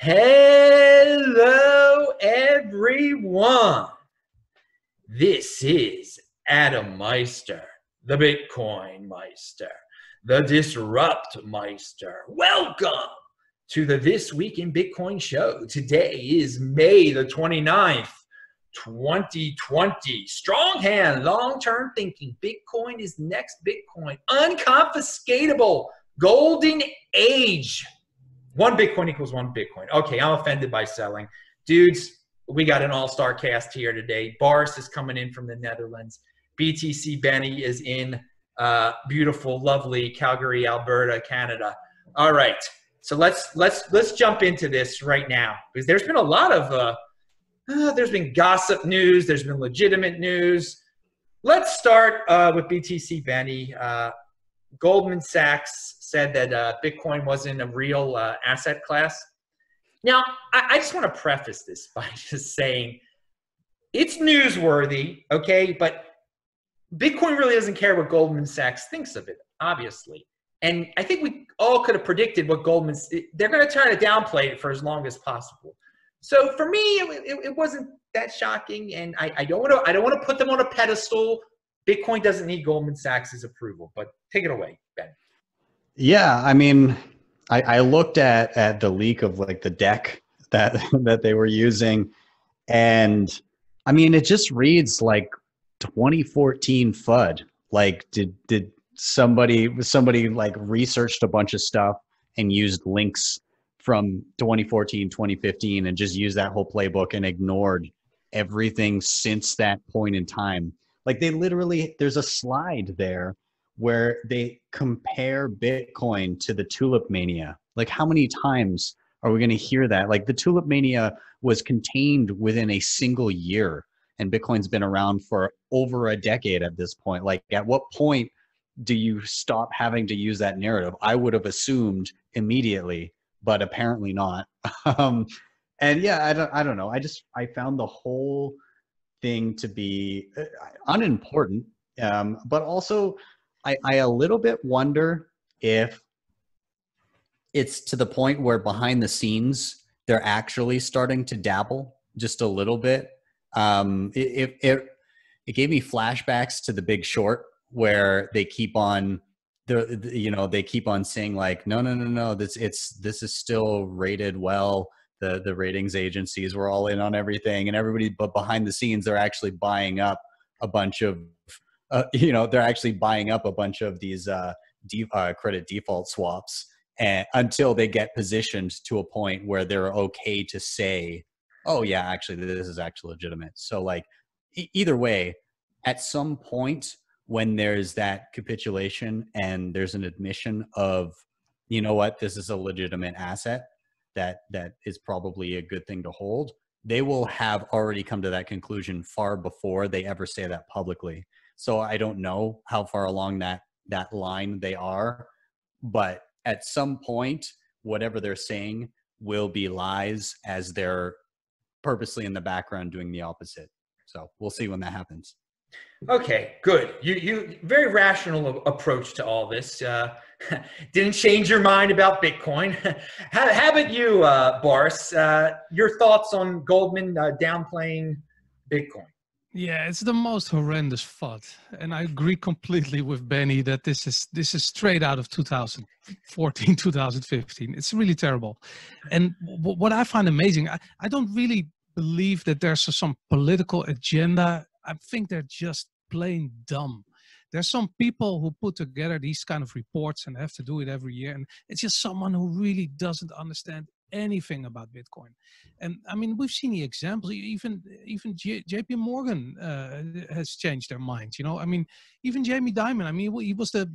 Hello, everyone. This is Adam Meister, the Bitcoin Meister, the Disrupt Meister. Welcome to the This Week in Bitcoin show. Today is May the 29th, 2020. Strong hand, long-term thinking. Bitcoin is next Bitcoin. Unconfiscatable. Golden age. One Bitcoin equals one Bitcoin. Okay, I'm offended by selling. Dudes, we got an all-star cast here today. Boris is coming in from the Netherlands. BTC Benny is in beautiful, lovely Calgary, Alberta, Canada. All right, so let's jump into this right now because there's been a lot of there's been gossip news. There's been legitimate news. Let's start with BTC Benny. Goldman Sachs said that Bitcoin wasn't a real asset class. Now, I just want to preface this by just saying it's newsworthy, okay? But Bitcoin really doesn't care what Goldman Sachs thinks of it, obviously. And I think we all could have predicted what they're going to try to downplay it for as long as possible. So for me, it wasn't that shocking, and I don't want to put them on a pedestal. Bitcoin doesn't need Goldman Sachs' approval, but take it away, Ben. Yeah, I mean, I looked at the leak of like the deck that they were using, and I mean, it just reads like 2014 FUD. Like, did somebody like researched a bunch of stuff and used links from 2014, 2015, and just used that whole playbook and ignored everything since that point in time? Like there's a slide there where they compare Bitcoin to the tulip mania. Like how many times are we going to hear that? Like the tulip mania was contained within a single year and Bitcoin's been around for over a decade at this point. Like at what point do you stop having to use that narrative? I would have assumed immediately, but apparently not. And yeah, I don't know. I found the whole thing to be unimportant, but also I a little bit wonder if it's to the point where behind the scenes they're actually starting to dabble just a little bit. It gave me flashbacks to The Big Short, where they keep on they keep on saying like no, this is still rated well. The ratings agencies were all in on everything and everybody, but behind the scenes, they're actually buying up a bunch of, these credit default swaps until they get positioned to a point where they're okay to say, oh yeah, actually, this is actually legitimate. So like either way, at some point when there's that capitulation and there's an admission of, you know what, this is a legitimate asset, that is probably a good thing to hold, they will have already come to that conclusion far before they ever say that publicly. So I don't know how far along that line they are, but at some point, whatever they're saying will be lies as they're purposely in the background doing the opposite. So we'll see when that happens. Okay, good. You very rational approach to all this. Didn't change your mind about Bitcoin. How about you, Boris? Your thoughts on Goldman downplaying Bitcoin? Yeah, it's the most horrendous FUD, and I agree completely with Benny that this is straight out of 2014, 2015. It's really terrible. And what I find amazing, I don't really believe that there's some political agenda. I think they're just plain dumb. There's some people who put together these kind of reports and have to do it every year. And it's just someone who really doesn't understand anything about Bitcoin. And I mean, we've seen the examples, even JP Morgan has changed their minds. You know, I mean, even Jamie Dimon, I mean, he was the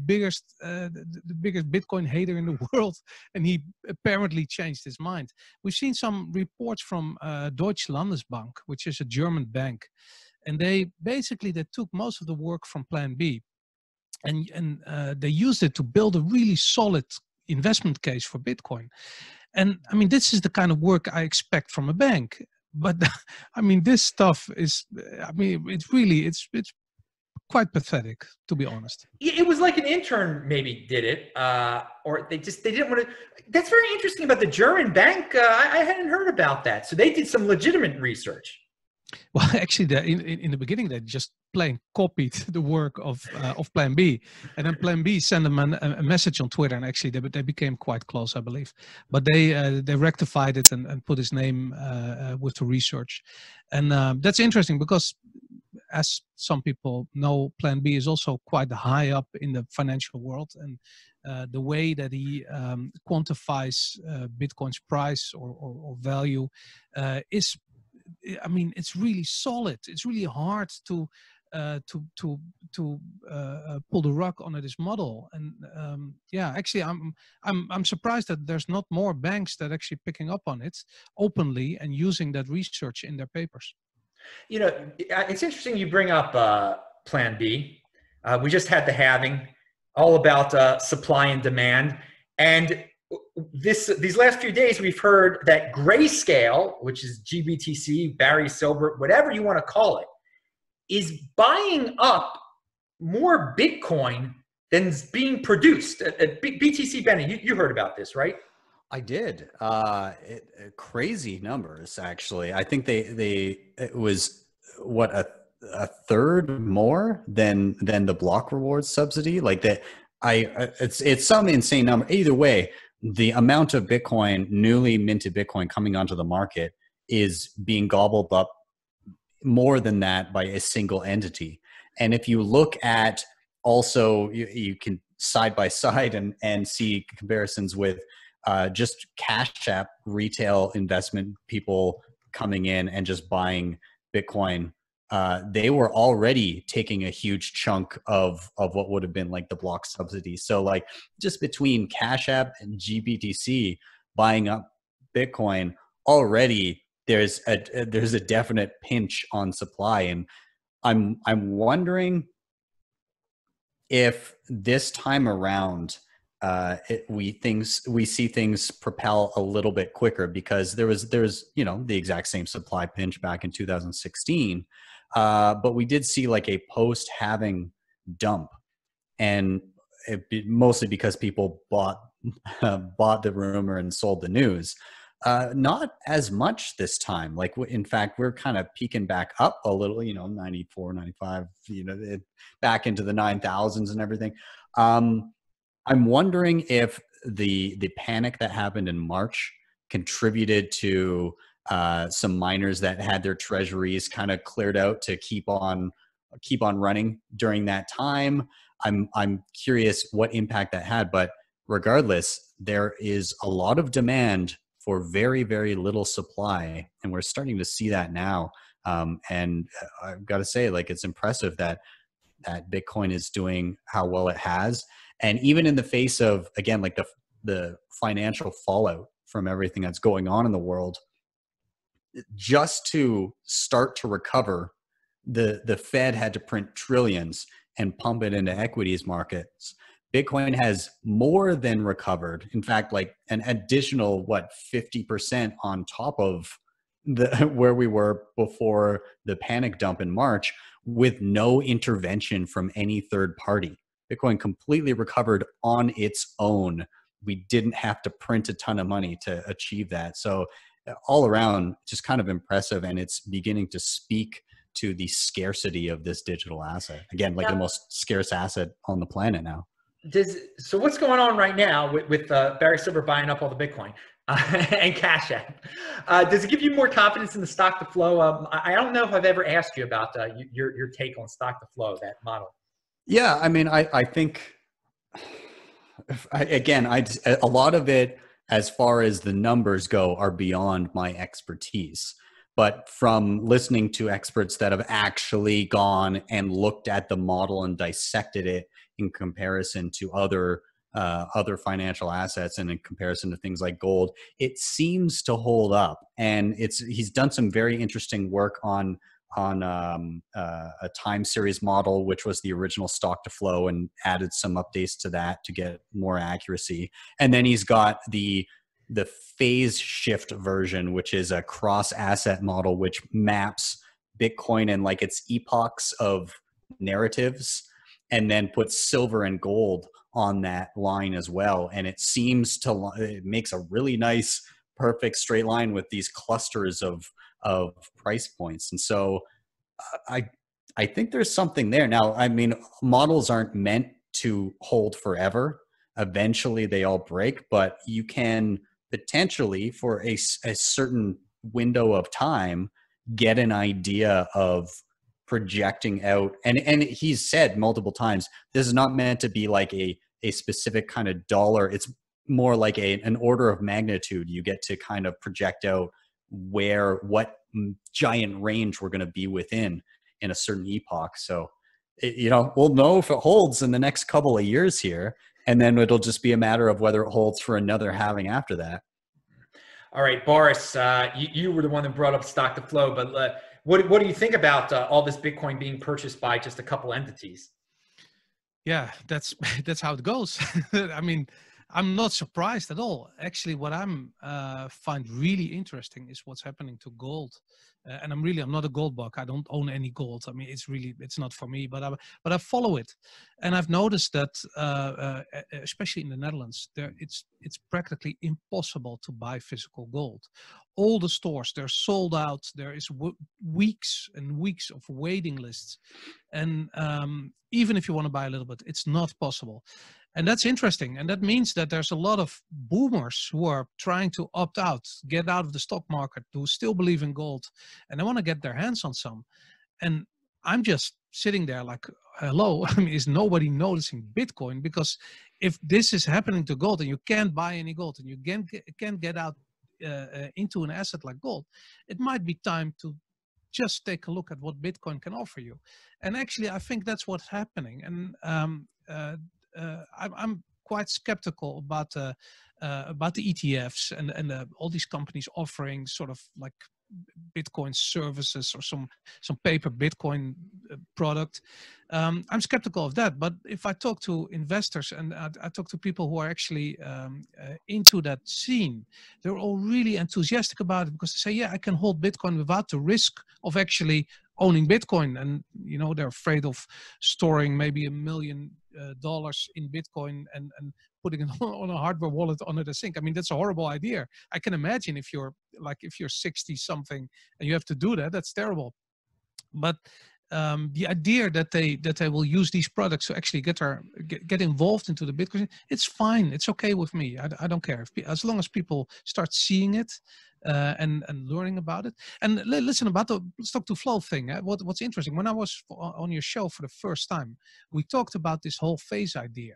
biggest Bitcoin hater in the world, and he apparently changed his mind. We've seen some reports from Deutsche Landesbank, which is a German bank. And they took most of the work from Plan B, and they used it to build a really solid investment case for Bitcoin. And I mean, this is the kind of work I expect from a bank. But I mean, this stuff is, I mean, it's quite pathetic, to be honest. It was like an intern maybe did it, or they didn't want to. That's very interesting about the German bank. I hadn't heard about that. So they did some legitimate research. Well, actually, in the beginning, they just plain copied the work of Plan B, and then Plan B sent them a message on Twitter, and actually they became quite close, I believe. But they rectified it and put his name with the research, and that's interesting because, as some people know, Plan B is also quite high up in the financial world, and the way that he quantifies Bitcoin's price or value is, I mean, it's really solid. It's really hard to pull the rug under this model. And yeah, actually, I'm surprised that there's not more banks that actually picking up on it openly and using that research in their papers. You know, it's interesting you bring up Plan B. We just had the halving, all about supply and demand. And these last few days, we've heard that Grayscale, which is GBTC, Barry Silver, whatever you want to call it, is buying up more Bitcoin than is being produced. BTC, Benny, you heard about this, right? I did. Crazy numbers, actually. I think it was what a third more than the block rewards subsidy. Like that, it's some insane number. Either way, the amount of Bitcoin, newly minted Bitcoin coming onto the market is being gobbled up more than that by a single entity. And if you look at also, you can side by side and see comparisons with just Cash App retail investment people coming in and just buying Bitcoin. They were already taking a huge chunk of what would have been like the block subsidy. So like just between Cash App and GBTC buying up Bitcoin, already there's a definite pinch on supply. And I'm wondering if this time around we see things propel a little bit quicker, because there's the exact same supply pinch back in 2016. But we did see like a post-halving dump, and mostly because people bought the rumor and sold the news. Not as much this time. Like, in fact, we're kind of peaking back up a little, 94, 95, back into the 9,000s and everything. I'm wondering if the panic that happened in March contributed to some miners that had their treasuries kind of cleared out to keep on running during that time. I'm curious what impact that had, but regardless, there is a lot of demand for very, very little supply, and we're starting to see that now. And I've got to say, like, it's impressive that Bitcoin is doing how well it has. And even in the face of, again, like the financial fallout from everything that's going on in the world, just to start to recover, the Fed had to print trillions and pump it into equities markets. Bitcoin has more than recovered. In fact, like an additional 50% on top of where we were before the panic dump in March, with no intervention from any third party. Bitcoin completely recovered on its own. We didn't have to print a ton of money to achieve that. So all around, just kind of impressive, and it's beginning to speak to the scarcity of this digital asset. Again, like the most scarce asset on the planet now. So what's going on right now with Barry Silver buying up all the Bitcoin and Cash App? Does it give you more confidence in the stock to flow? I don't know if I've ever asked you about your take on stock to flow, that model. Yeah, I mean, I think, a lot of it, as far as the numbers go, are beyond my expertise. But from listening to experts that have actually gone and looked at the model and dissected it in comparison to other financial assets and in comparison to things like gold, it seems to hold up. And he's done some very interesting work on a time series model, which was the original stock to flow, and added some updates to that to get more accuracy. And then he's got the phase shift version, which is a cross asset model, which maps Bitcoin and like its epochs of narratives, and then put silver and gold on that line as well. And it seems to, it makes a really nice, perfect straight line with these clusters of price points. And so I think there's something there. Now, I mean, models aren't meant to hold forever. Eventually they all break, but you can potentially, for a certain window of time, get an idea of projecting out. And he's said multiple times, this is not meant to be like a specific kind of dollar. It's more like an order of magnitude. You get to kind of project out what giant range we're going to be within in a certain epoch. So, you know, we'll know if it holds in the next couple of years here, and then it'll just be a matter of whether it holds for another halving after that. All right, Boris, you were the one that brought up stock to flow, but what do you think about all this Bitcoin being purchased by just a couple entities? Yeah, that's how it goes. I mean, I'm not surprised at all. Actually, what I'm find really interesting is what's happening to gold. And I'm not a gold bug. I don't own any gold. I mean, it's not for me, but I follow it. And I've noticed that, especially in the Netherlands, it's practically impossible to buy physical gold. All the stores, they're sold out. There is weeks and weeks of waiting lists. And even if you want to buy a little bit, it's not possible. And that's interesting. And that means that there's a lot of boomers who are trying to opt out, get out of the stock market, who still believe in gold, and they want to get their hands on some. And I'm just sitting there like, hello, I mean, is nobody noticing Bitcoin? Because if this is happening to gold and you can't buy any gold and you can't get out into an asset like gold, it might be time to just take a look at what Bitcoin can offer you. And actually, I think that's what's happening. And I'm quite skeptical about the ETFs and all these companies offering sort of like Bitcoin services or some paper Bitcoin product. I'm skeptical of that. But if I talk to investors and I talk to people who are actually into that scene, they're all really enthusiastic about it because they say, yeah, I can hold Bitcoin without the risk of actually owning Bitcoin. And, you know, they're afraid of storing maybe $1 million in Bitcoin and putting it on a hardware wallet under the sink. I mean, that's a horrible idea. I can imagine if you're 60 something and you have to do that, that's terrible. But the idea that they will use these products to actually get involved into the Bitcoin, it's fine. It's okay with me. I don't care as long as people start seeing it and learning about it. And listen, about the stock to flow thing. What's interesting, when I was on your show for the first time, we talked about this whole phase idea.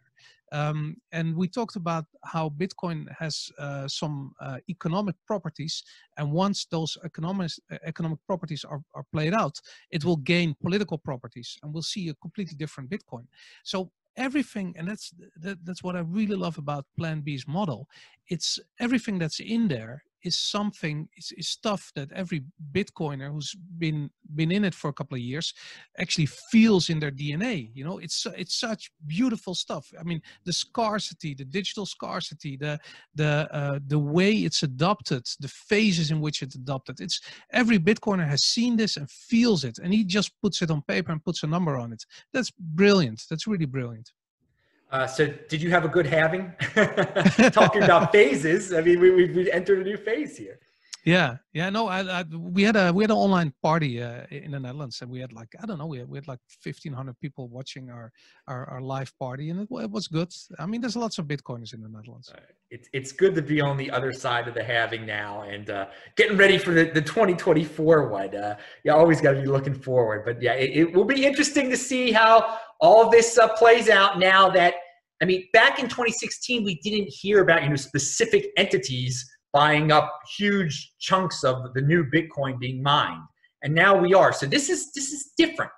And we talked about how Bitcoin has some economic properties, and once those economic properties are played out, it will gain political properties, and we'll see a completely different Bitcoin. So everything, and that's what I really love about Plan B's model. It's everything that's in there is something, is stuff that every Bitcoiner who's been in it for a couple of years actually feels in their DNA. You know, it's such beautiful stuff. I mean, the scarcity, the digital scarcity, the way it's adopted, the phases in which it's adopted. It's every Bitcoiner has seen this and feels it, and he just puts it on paper and puts a number on it. That's brilliant. That's really brilliant. So did you have a good halving? Talking about phases, I mean, we entered a new phase here. Yeah. No, we had an online party in the Netherlands, and we had like, I don't know, we had like 1,500 people watching our live party, and it was good. I mean, there's lots of Bitcoiners in the Netherlands. It's good to be on the other side of the halving now, and getting ready for the 2024 one. You always got to be looking forward, but yeah, it will be interesting to see how all of this plays out now that, I mean, back in 2016, we didn't hear about, specific entities buying up huge chunks of the new Bitcoin being mined. And now we are. So this is different.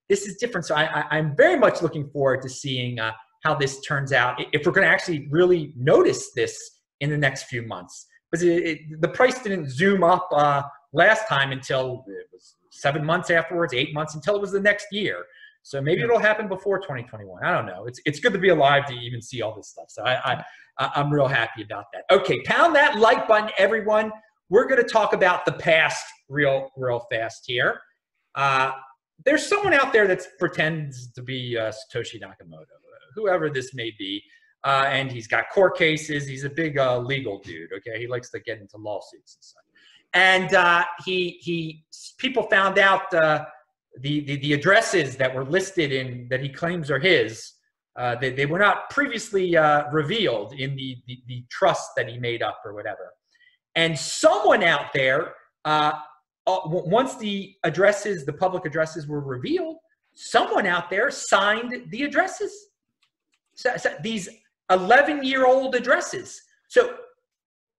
This is different. So I'm very much looking forward to seeing how this turns out, if we're going to actually really notice this in the next few months. Because the price didn't zoom up last time until it was 7 months afterwards, 8 months, until it was the next year. So maybe it'll happen before 2021. I don't know. It's good to be alive to even see all this stuff. So I'm real happy about that. Okay, pound that like button, everyone. We're going to talk about the past real fast here. there's someone out there that pretends to be Satoshi Nakamoto, whoever this may be, and he's got court cases. He's a big legal dude. Okay, he likes to get into lawsuits and stuff. And people found out the addresses that were listed in that he claims are his. They were not previously revealed in the trust that he made up or whatever. And someone out there, once the addresses, the public addresses were revealed, someone out there signed the addresses. So these 11-year-old addresses. So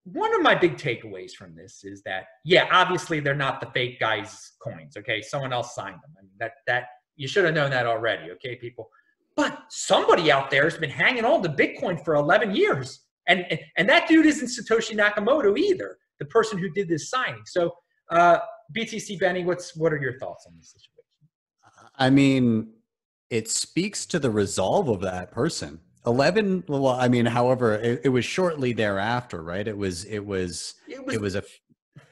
one of my big takeaways from this is that, yeah, obviously they're not the fake guys' coins. Okay, someone else signed them. I mean, that you should have known that already. Okay, people. But somebody out there has been hanging on to Bitcoin for 11 years. And that dude isn't Satoshi Nakamoto either, the person who did this signing. So BTC Benny, what are your thoughts on this situation? I mean, it speaks to the resolve of that person. 11, well, I mean, however, it was shortly thereafter, right? It was a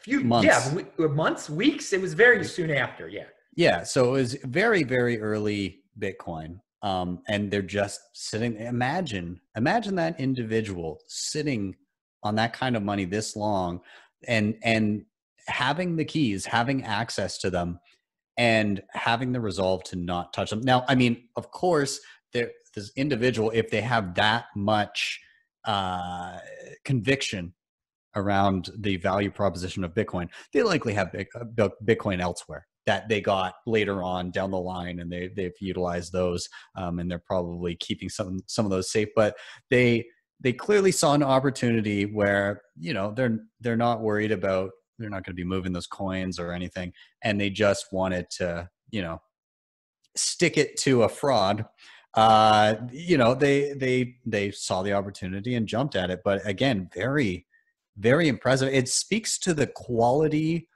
few months. Yeah, months, weeks. It was very soon after, yeah. Yeah, so it was very, very early Bitcoin. And they're just sitting. Imagine that individual sitting on that kind of money this long, and having the keys, having access to them, and having the resolve to not touch them. Now, I mean, of course, this individual, if they have that much conviction around the value proposition of Bitcoin, they likely have Bitcoin elsewhere that they got later on down the line, and they've utilized those, and they're probably keeping some of those safe. But they clearly saw an opportunity where, you know, they're not worried about, they're not going to be moving those coins or anything, and they just wanted to, you know, stick it to a fraud. You know, they saw the opportunity and jumped at it. But again, very, very impressive. It speaks to the quality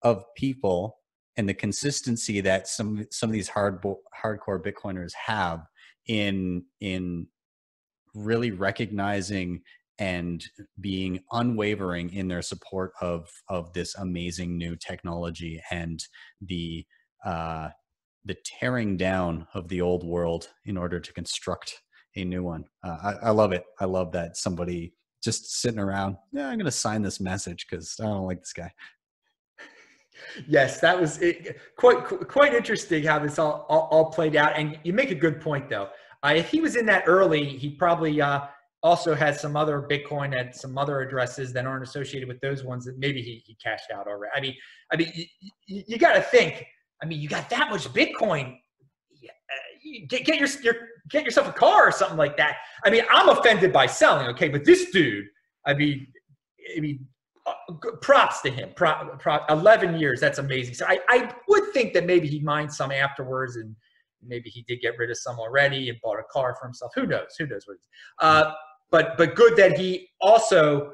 of people and the consistency that some of these hardcore Bitcoiners have in really recognizing and being unwavering in their support of this amazing new technology and the tearing down of the old world in order to construct a new one. I love it. I love that somebody just sitting around, yeah, I'm going to sign this message because I don't like this guy. Yes, that was quite interesting how this all played out. And you make a good point, though. If he was in that early, he probably also has some other Bitcoin at some other addresses that aren't associated with those ones that maybe he cashed out already. I mean, you got to think. I mean, you got that much Bitcoin. Get yourself a car or something like that. I mean, I'm offended by selling, okay, but this dude, I mean. Props to him. 11 years, that's amazing. So I would think that maybe he mined some afterwards, and maybe he did get rid of some already and bought a car for himself. Who knows? Who knows what it is? But good that he also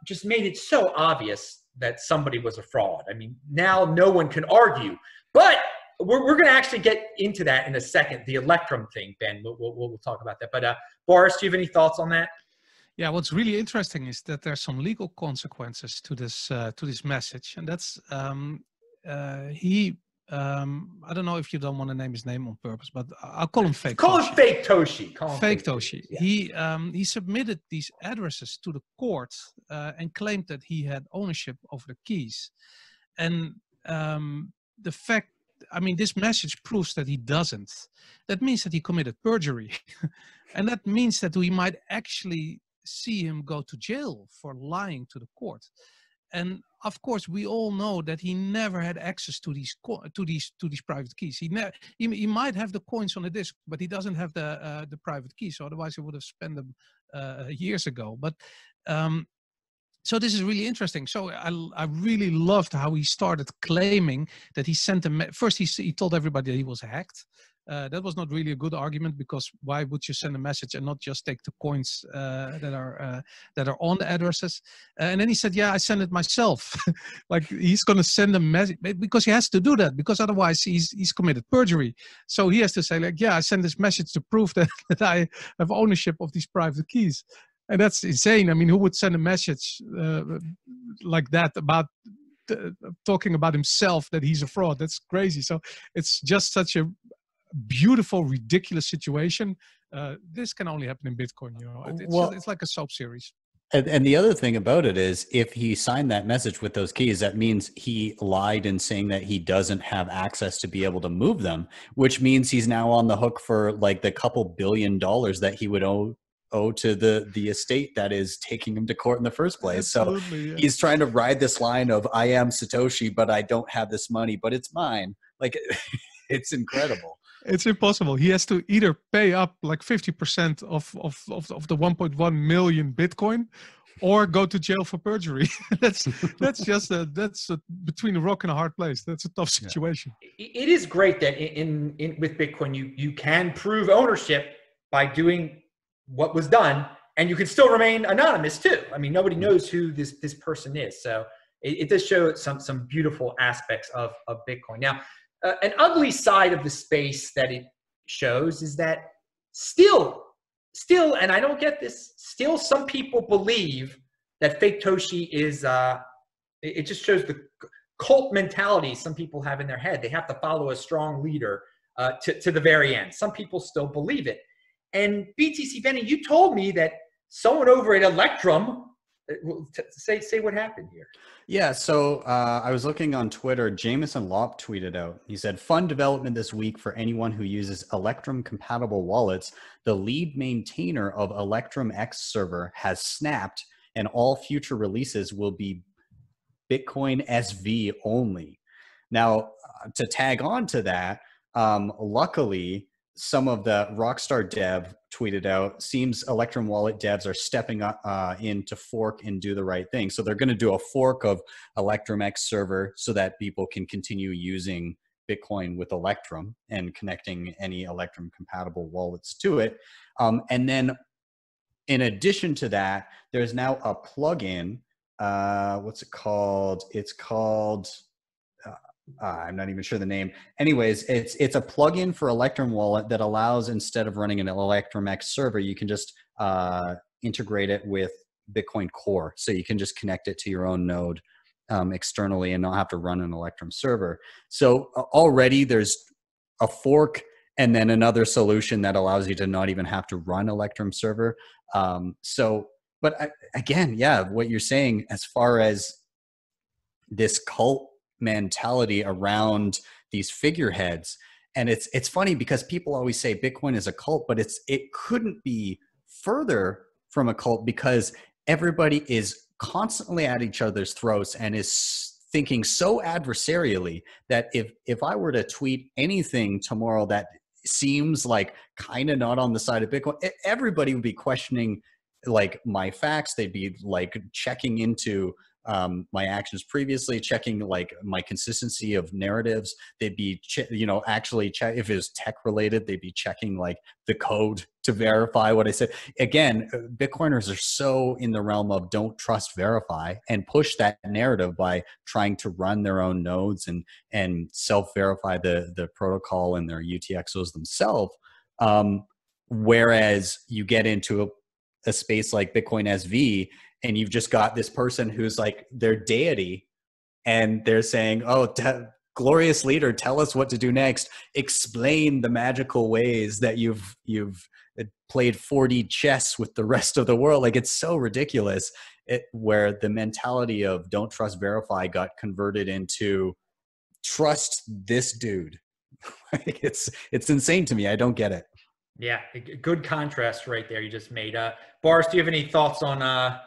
just made it so obvious that somebody was a fraud. I mean, now no one can argue. But we're going to actually get into that in a second, the Electrum thing, Ben. We'll talk about that. But Boris, do you have any thoughts on that? Yeah, what's really interesting is that there's some legal consequences to this message, and that's I don't know if you don't want to name his name on purpose, but I'll call him Faketoshi. Call him Faketoshi. Faketoshi. Yeah. He submitted these addresses to the court and claimed that he had ownership over the keys, and the fact. I mean, this message proves that he doesn't. That means that he committed perjury, and that means that we might actually see him go to jail for lying to the court. And of course, we all know that he never had access to these private keys. He might have the coins on the disk, but he doesn't have the private keys. So otherwise, he would have spent them years ago. But so this is really interesting. So I really loved how he started claiming that he sent them. First, he told everybody that he was hacked. That was not really a good argument, because why would you send a message and not just take the coins that are on the addresses? And then he said, "Yeah, I sent it myself." Like he's going to send a message because he has to do that, because otherwise he's committed perjury. So he has to say, like, "Yeah, I sent this message to prove that I have ownership of these private keys." And that's insane. I mean, who would send a message like that about talking about himself that he's a fraud. That's crazy. So it's just such a beautiful, ridiculous situation. This can only happen in Bitcoin. You know, it's like a soap series. And the other thing about it is, if he signed that message with those keys, that means he lied in saying that he doesn't have access to be able to move them, which means he's now on the hook for like the couple $1 billion that he would owe to the estate that is taking him to court in the first place. Absolutely, so he's trying to ride this line of, I am Satoshi, but I don't have this money, but it's mine. Like, it's incredible. It's impossible. He has to either pay up like 50% of the 1.1 million Bitcoin, or go to jail for perjury. that's between a rock and a hard place. That's a tough situation. It is great that in with Bitcoin you can prove ownership by doing what was done, and you can still remain anonymous too. I mean, nobody knows who this person is. So it does show some beautiful aspects of Bitcoin. Now, an ugly side of the space that it shows is that still, and I don't get this, still some people believe that Faketoshi is, it just shows the cult mentality some people have in their head. They have to follow a strong leader to the very end. Some people still believe it. And BTC Benny, you told me that someone over at Electrum, say what happened here. Yeah, so I was looking on Twitter. Jameson Lopp tweeted out. He said, "Fun development this week for anyone who uses Electrum-compatible wallets. The lead maintainer of Electrum X server has snapped, and all future releases will be Bitcoin SV only." Now, to tag on to that, luckily, some of the Rockstar dev tweeted out, seems Electrum wallet devs are stepping up in to fork and do the right thing. So they're going to do a fork of Electrum X server so that people can continue using Bitcoin with Electrum and connecting any Electrum compatible wallets to it. And then in addition to that, there's now a plugin. What's it called? It's called... I'm not even sure the name. Anyways, it's a plugin for Electrum Wallet that allows, instead of running an Electrum X server, you can just integrate it with Bitcoin Core. So you can just connect it to your own node externally and not have to run an Electrum server. So already there's a fork and then another solution that allows you to not even have to run Electrum server. But again, yeah, what you're saying as far as this cult mentality around these figureheads, and it's funny because people always say Bitcoin is a cult, but it couldn't be further from a cult, because everybody is constantly at each other's throats and is thinking so adversarially that if I were to tweet anything tomorrow that seems like kind of not on the side of Bitcoin, everybody would be questioning like my facts. They'd be like checking into my actions previously, checking like my consistency of narratives. They'd be, actually check if it was tech related. They'd be checking like the code to verify what I said. Again, Bitcoiners are so in the realm of don't trust, verify, and push that narrative by trying to run their own nodes and self-verify the protocol and their UTXOs themselves. Whereas you get into a space like Bitcoin SV, and you've just got this person who's like their deity, and they're saying, "Oh, glorious leader, tell us what to do next. Explain the magical ways that you've played 4D chess with the rest of the world." Like, it's so ridiculous. Where the mentality of don't trust, verify got converted into trust this dude. Like, it's insane to me. I don't get it. Yeah, good contrast right there you just made. Boris, do you have any thoughts on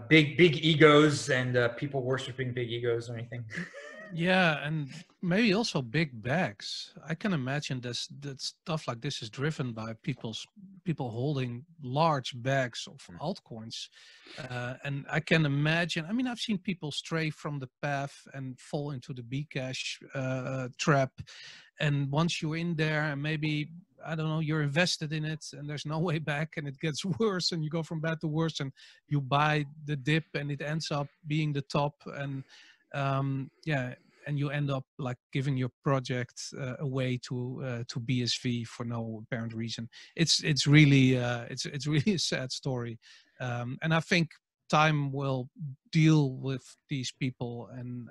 big egos and people worshiping big egos or anything? Yeah, and maybe also big bags. I can imagine that stuff like this is driven by people holding large bags of altcoins, and I can imagine. I mean, I've seen people stray from the path and fall into the Bcash trap, and once you're in there, and maybe, I don't know, you're invested in it and there's no way back, and it gets worse, and you go from bad to worse, and you buy the dip and it ends up being the top, and and you end up like giving your project away to BSV for no apparent reason. It's really a sad story, and I think time will deal with these people, and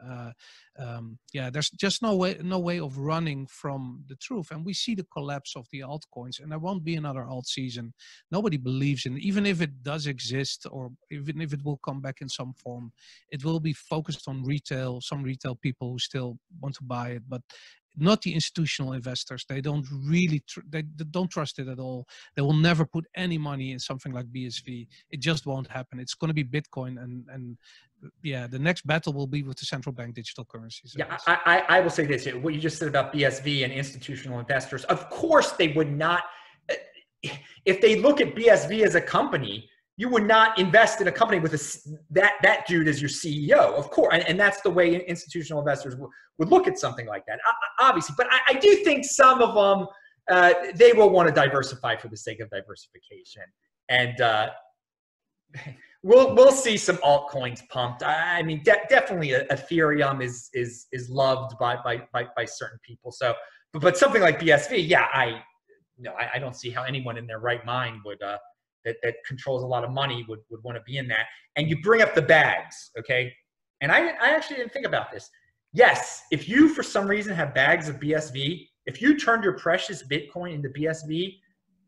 yeah, there's just no way of running from the truth. And we see the collapse of the altcoins, and there won't be another alt season. Nobody believes in it. Even if it does exist, or even if it will come back in some form, it will be focused on retail, some retail people who still want to buy it, but not the institutional investors. They don't really they don't trust it at all. They will never put any money in something like BSV. It just won't happen. It's going to be Bitcoin, and yeah, the next battle will be with the central bank digital currencies. Yeah, I will say this. What you just said about BSV and institutional investors, of course they would not, if they look at BSV as a company, you would not invest in a company with that dude as your CEO, of course. And that's the way institutional investors would look at something like that, obviously. But I do think some of them, they will want to diversify for the sake of diversification. And we'll see some altcoins pumped. I mean, definitely Ethereum is loved by certain people. So, but something like BSV, yeah, I don't see how anyone in their right mind would that controls a lot of money would want to be in that. And you bring up the bags, okay? And I actually didn't think about this. Yes, if you for some reason have bags of BSV, if you turned your precious Bitcoin into BSV,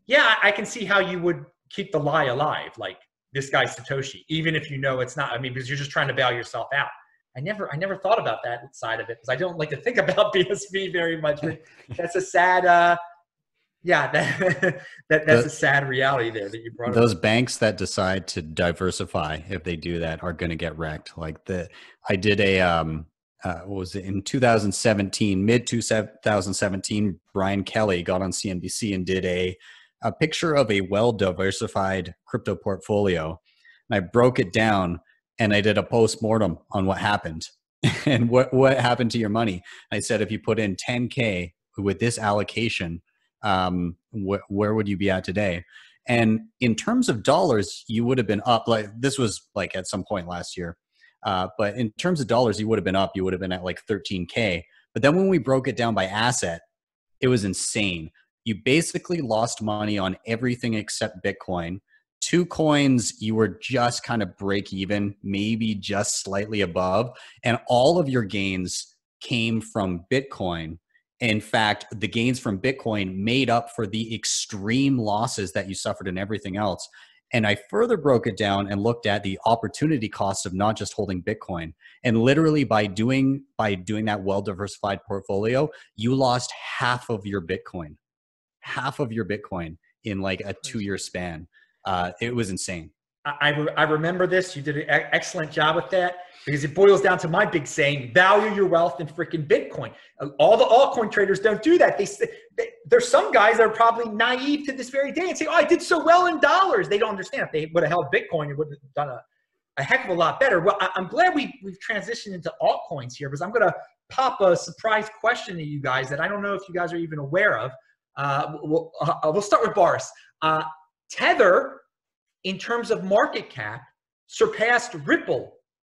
yeah, I can see how you would keep the lie alive, like this guy Satoshi, even if you know it's not. I mean, because you're just trying to bail yourself out. I never thought about that side of it, because I don't like to think about BSV very much. But that's a sad. Yeah, that's a sad reality there that you brought up. Those banks that decide to diversify, if they do that, are going to get wrecked. Like I did a what was it, in 2017, mid 2017, Brian Kelly got on CNBC and did a picture of a well-diversified crypto portfolio. And I broke it down and I did a post-mortem on what happened and what happened to your money. I said, if you put in 10K with this allocation, where would you be at today? And in terms of dollars, you would have been up. Like, this was like at some point last year. But in terms of dollars, you would have been up. You would have been at like 13K. But then when we broke it down by asset, it was insane. You basically lost money on everything except Bitcoin. 2 coins, you were just kind of break even, maybe just slightly above. And all of your gains came from Bitcoin. In fact, the gains from Bitcoin made up for the extreme losses that you suffered in everything else. And I further broke it down and looked at the opportunity cost of not just holding Bitcoin. And literally by doing that well-diversified portfolio, you lost half of your Bitcoin in like a 2-year span. It was insane. I remember this. You did an excellent job with that, because it boils down to my big saying: value your wealth in freaking Bitcoin. All the altcoin traders don't do that. There's some guys that are probably naive to this very day and say, "Oh, I did so well in dollars." They don't understand. If they would have held Bitcoin, it would have done a heck of a lot better. Well, I'm glad we've transitioned into altcoins here, because I'm going to pop a surprise question to you guys that I don't know if you guys are even aware of. We'll start with Boris. Tether, in terms of market cap, surpassed Ripple.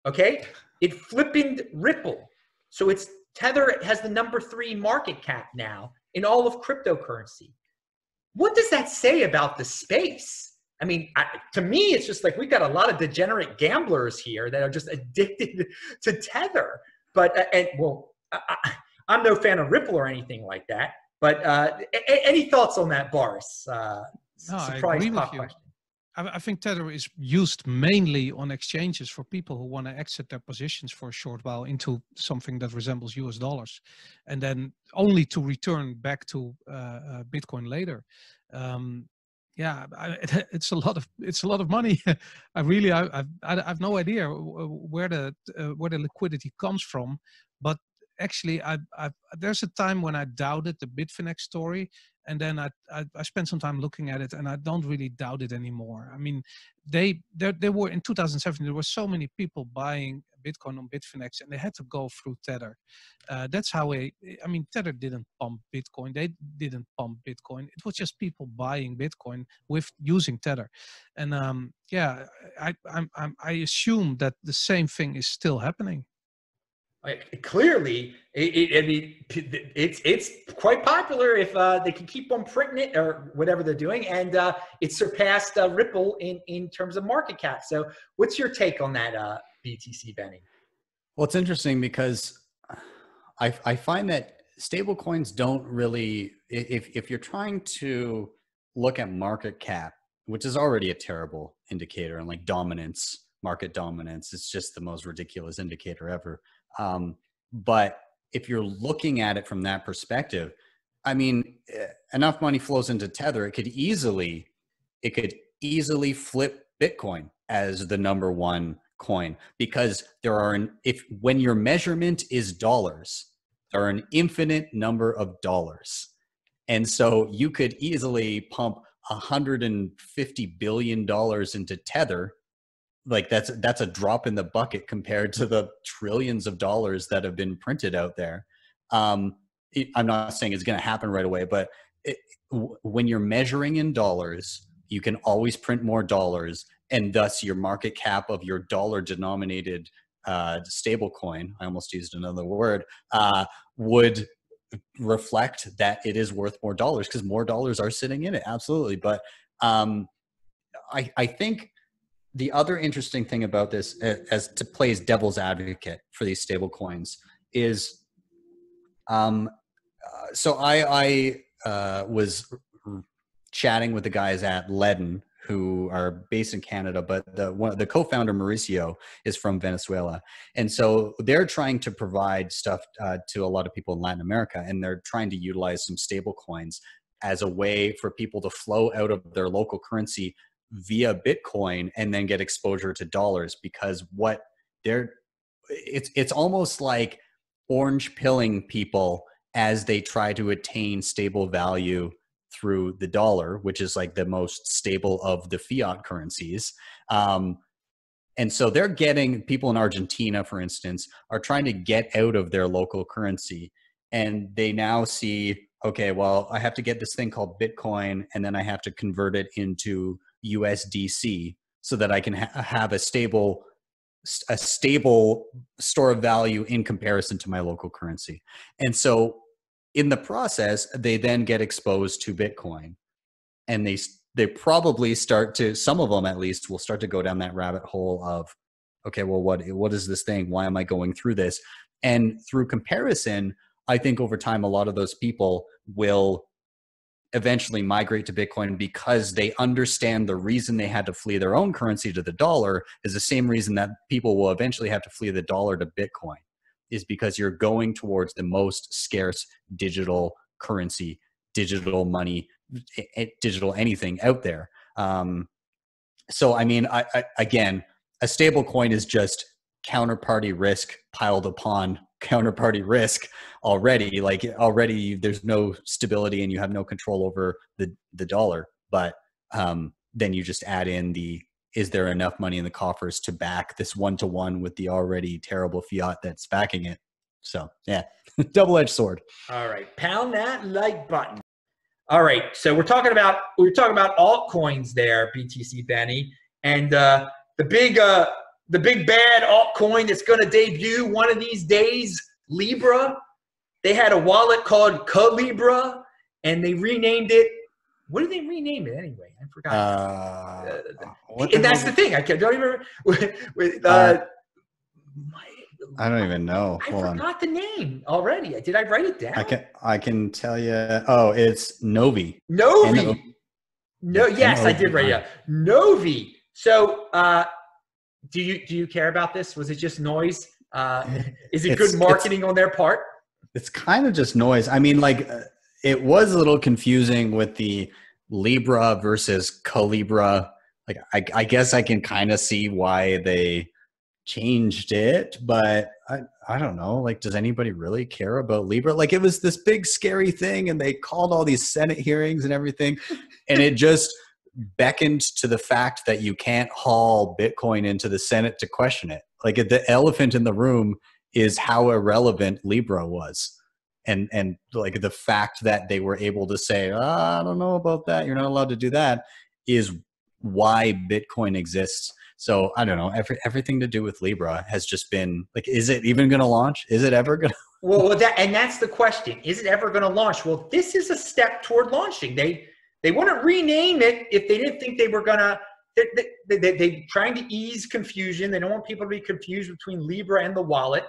Okay, it flipping Ripple. So Tether has the #3 market cap now in all of cryptocurrency. What does that say about the space? I mean, to me, it's just like we got a lot of degenerate gamblers here that are just addicted to Tether. But I'm no fan of Ripple or anything like that. But any thoughts on that, Boris? No, surprise I agree with you. question. I think Tether is used mainly on exchanges for people who want to exit their positions for a short while into something that resembles US dollars, and then only to return back to Bitcoin later. Yeah, it's a lot of money. I've no idea where the liquidity comes from, but actually, there's a time when I doubted the Bitfinex story, and then I spent some time looking at it, and I don't really doubt it anymore. I mean, they were in 2007. There were so many people buying Bitcoin on Bitfinex, and they had to go through Tether. That's how Tether didn't pump Bitcoin. They didn't pump Bitcoin. It was just people buying Bitcoin using Tether, and yeah, I assume that the same thing is still happening. Clearly, I mean, it's quite popular if they can keep on printing it or whatever they're doing, and it surpassed Ripple in terms of market cap. So, what's your take on that, BTC, Benny? Well, it's interesting because I find that stable coins don't really, if you're trying to look at market cap, which is already a terrible indicator, and like dominance, market dominance, it's just the most ridiculous indicator ever. But if you're looking at it from that perspective, I mean, enough money flows into Tether, it could easily flip Bitcoin as the number one coin, because when your measurement is dollars, there are an infinite number of dollars. And so you could easily pump $150 billion into Tether. Like that's a drop in the bucket compared to the trillions of dollars that have been printed out there. I'm not saying it's going to happen right away, but when you're measuring in dollars, you can always print more dollars, and thus your market cap of your dollar denominated stable coin, I almost used another word, would reflect that it is worth more dollars because more dollars are sitting in it. Absolutely. But I think the other interesting thing about this, as to play as devil's advocate for these stable coins, is so I was chatting with the guys at Ledden, who are based in Canada, but the co-founder Mauricio is from Venezuela, and so they're trying to provide stuff to a lot of people in Latin America, and they're trying to utilize some stable coins as a way for people to flow out of their local currency via Bitcoin and then get exposure to dollars, because it's almost like orange pilling people as they try to attain stable value through the dollar, which is like the most stable of the fiat currencies. And so they're getting, people in Argentina, for instance, are trying to get out of their local currency. And they now see, okay, well, I have to get this thing called Bitcoin, and then I have to convert it into USDC so that I can have a stable store of value in comparison to my local currency. And so in the process, they then get exposed to Bitcoin, and they probably start to, some of them at least, will start to go down that rabbit hole of, okay, well, what is this thing? Why am I going through this? And through comparison, I think over time, a lot of those people will eventually migrate to Bitcoin because they understand the reason they had to flee their own currency to the dollar is the same reason that people will eventually have to flee the dollar to Bitcoin, is because you're going towards the most scarce digital currency, digital money, digital anything out there. So, I mean, again, a stable coin is just counterparty risk piled upon counterparty risk already. Like already there's no stability and you have no control over the dollar. But then you just add in is there enough money in the coffers to back this one-to-one with the already terrible fiat that's backing it? So yeah, double-edged sword. All right, pound that like button. All right, so we're talking about altcoins there, BTC Benny, and the big bad altcoin that's going to debut one of these days, Libra. They had a wallet called Libra, and they renamed it. What did they rename it anyway? I forgot. And that's the thing. I don't even remember. I don't even know. I forgot the name already. Did I write it down? I can tell you. Oh, it's Novi. Novi. No, yes, I did write it down. Novi. So, do you care about this? Was it just noise? Is it good marketing on their part? It's kind of just noise. I mean, like, it was a little confusing with the Libra versus Calibra. Like, I guess I can kind of see why they changed it, but I don't know. Like, does anybody really care about Libra? Like, it was this big scary thing, and they called all these Senate hearings and everything, and it just beckoned to the fact that you can't haul Bitcoin into the Senate to question it. Like, the elephant in the room is how irrelevant Libra was. And like the fact that they were able to say, I don't know about that, you're not allowed to do that, is why Bitcoin exists. So I don't know, everything to do with Libra has just been like, is it even going to launch? Is it ever going to? Well, that's the question. Is it ever going to launch? Well, this is a step toward launching. They want to rename it if they didn't think they were going to. They're trying to ease confusion. They don't want people to be confused between Libra and the wallet.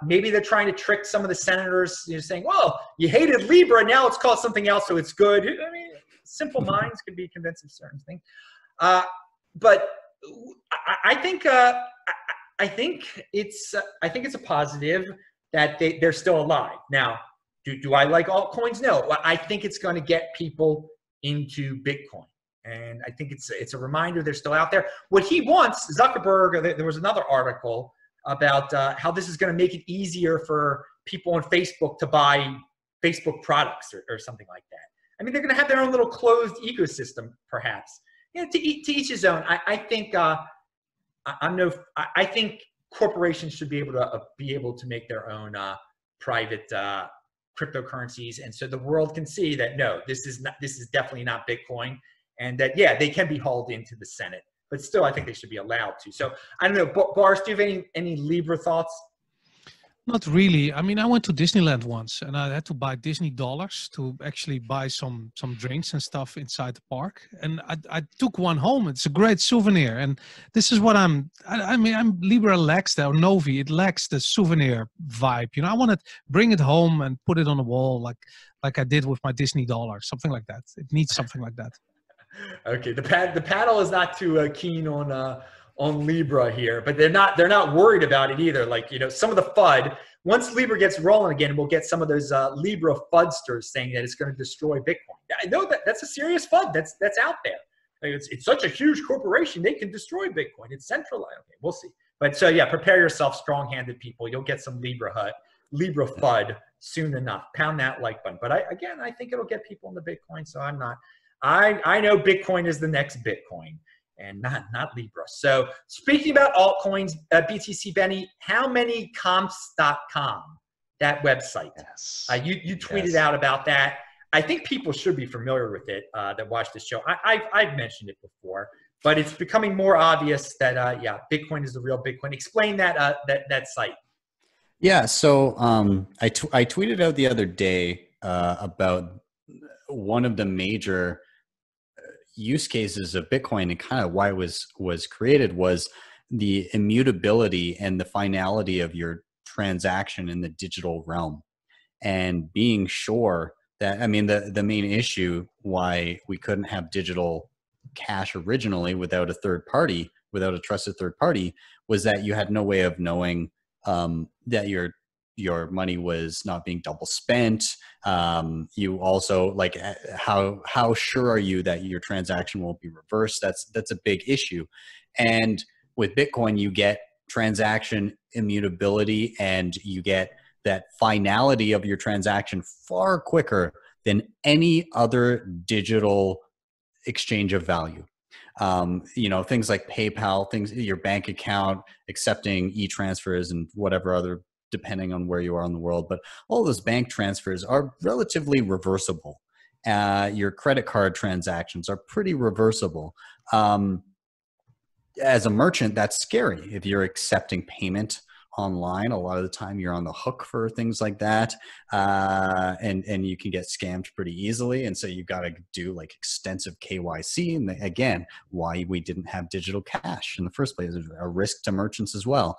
Maybe they're trying to trick some of the senators, saying, well, you hated Libra, now it's called something else, so it's good. I mean, simple minds could be convinced of certain things. But I think it's a positive that they're still alive. Now, do I like altcoins? No. I think it's going to get people into Bitcoin. And I think it's a reminder they're still out there. What he wants, Zuckerberg, there was another article about how this is going to make it easier for people on Facebook to buy Facebook products or something like that. I mean, they're going to have their own little closed ecosystem, perhaps. To each his own. I think I think corporations should be able to make their own private cryptocurrencies, and so the world can see that no, this is definitely not Bitcoin, and that they can be hauled into the Senate, but still I think they should be allowed to. So I don't know, Boris, do you have any Libra thoughts? Not really. I mean, I went to Disneyland once and I had to buy Disney dollars to actually buy some drinks and stuff inside the park. And I took one home. It's a great souvenir. And this is what I'm Libra lacks that, or Novi, it lacks the souvenir vibe. I want to bring it home and put it on the wall like I did with my Disney dollar, something like that. It needs something like that. Okay, the panel is not too keen on Libra here, but they're not worried about it either. Like, some of the FUD, once Libra gets rolling again, we'll get some of those Libra FUDsters saying that it's going to destroy Bitcoin. I know that's a serious FUD that's out there. It's such a huge corporation, they can destroy Bitcoin. It's centralized. Okay, we'll see. But so prepare yourself, strong-handed people. You'll get some Libra FUD soon enough. Pound that like button. But I think it'll get people into Bitcoin. So I know Bitcoin is the next Bitcoin, and not Libra. So speaking about altcoins, BTC Benny, how many comps.com, that website? Yes. You tweeted out about that. I think people should be familiar with it that watch this show. I've mentioned it before, but it's becoming more obvious that Bitcoin is the real Bitcoin. Explain that that site. Yeah. So I tweeted out the other day about one of the major use cases of Bitcoin, and kind of why it was created, was the immutability and the finality of your transaction in the digital realm, and being sure that, the main issue why we couldn't have digital cash originally without a trusted third party, was that you had no way of knowing that your money was not being double spent. You also, like, how sure are you that your transaction won't be reversed? That's a big issue. And with Bitcoin, you get transaction immutability, and you get that finality of your transaction far quicker than any other digital exchange of value. Things like PayPal, your bank account, accepting e-transfers and whatever other, depending on where you are in the world, but all those bank transfers are relatively reversible. Your credit card transactions are pretty reversible. As a merchant, that's scary. If you're accepting payment online, a lot of the time you're on the hook for things like that, and you can get scammed pretty easily. And so you've got to do like extensive KYC. And again, why we didn't have digital cash in the first place is a risk to merchants as well.